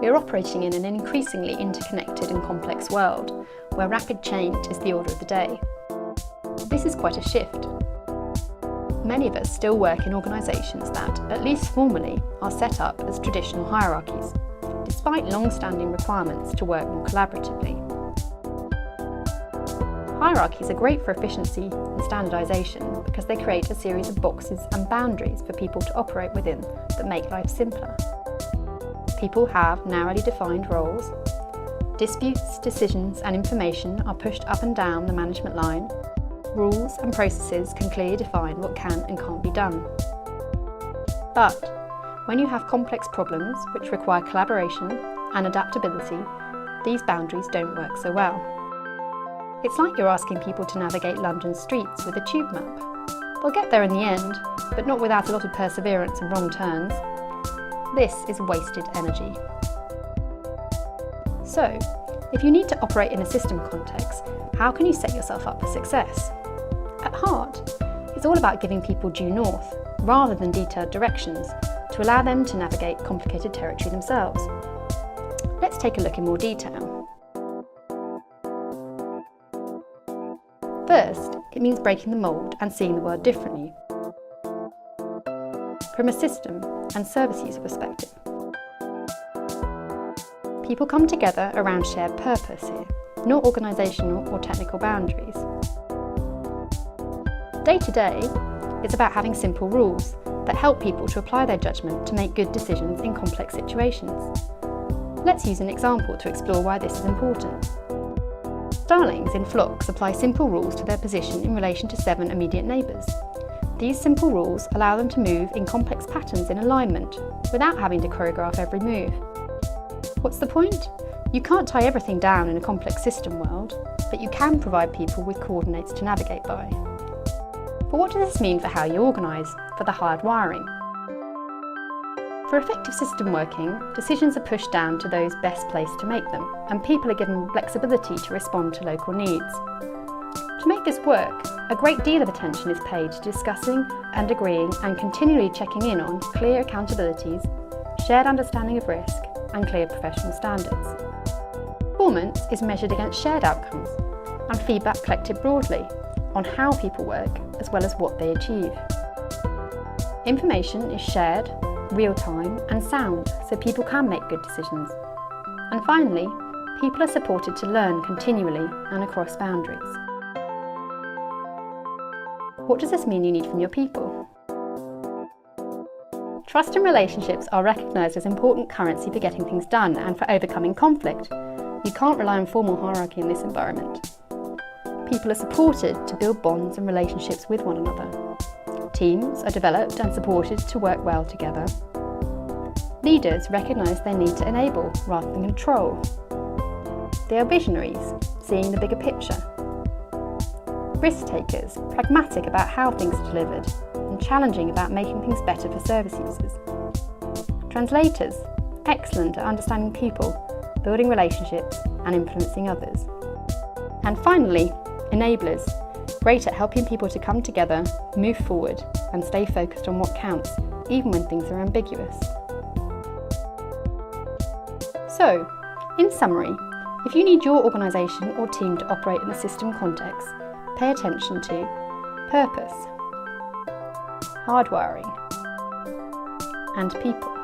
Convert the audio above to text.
We are operating in an increasingly interconnected and complex world, where rapid change is the order of the day. This is quite a shift. Many of us still work in organisations that, at least formally, are set up as traditional hierarchies, despite long-standing requirements to work more collaboratively. Hierarchies are great for efficiency and standardisation because they create a series of boxes and boundaries for people to operate within that make life simpler. People have narrowly defined roles. Disputes, decisions and information are pushed up and down the management line. Rules and processes can clearly define what can and can't be done. But when you have complex problems which require collaboration and adaptability, these boundaries don't work so well. It's like you're asking people to navigate London streets with a tube map. They'll get there in the end, but not without a lot of perseverance and wrong turns. This is wasted energy. So, if you need to operate in a system context, how can you set yourself up for success? At heart, it's all about giving people due north, rather than detailed directions, to allow them to navigate complicated territory themselves. Let's take a look in more detail. First, it means breaking the mould and seeing the world differently, from a system and service user perspective. People come together around shared purpose here, not organisational or technical boundaries. Day to day, it's about having simple rules that help people to apply their judgment to make good decisions in complex situations. Let's use an example to explore why this is important. Starlings in flocks apply simple rules to their position in relation to 7 immediate neighbours. These simple rules allow them to move in complex patterns in alignment without having to choreograph every move. What's the point? You can't tie everything down in a complex system world, but you can provide people with coordinates to navigate by. But what does this mean for how you organise, for the hard wiring? For effective system working, decisions are pushed down to those best placed to make them, and people are given flexibility to respond to local needs. To make this work, a great deal of attention is paid to discussing and agreeing and continually checking in on clear accountabilities, shared understanding of risk, and clear professional standards. Performance is measured against shared outcomes and feedback collected broadly on how people work as well as what they achieve. Information is shared, real-time and sound so people can make good decisions. And finally, people are supported to learn continually and across boundaries. What does this mean you need from your people? Trust and relationships are recognised as important currency for getting things done and for overcoming conflict. You can't rely on formal hierarchy in this environment. People are supported to build bonds and relationships with one another. Teams are developed and supported to work well together. Leaders recognise their need to enable rather than control. They are visionaries, seeing the bigger picture. Risk takers, pragmatic about how things are delivered, and challenging about making things better for service users. Translators, excellent at understanding people, building relationships and influencing others. And finally, enablers, great at helping people to come together, move forward and stay focused on what counts, even when things are ambiguous. So, in summary, if you need your organisation or team to operate in a system context, pay attention to purpose, hardwiring, and people.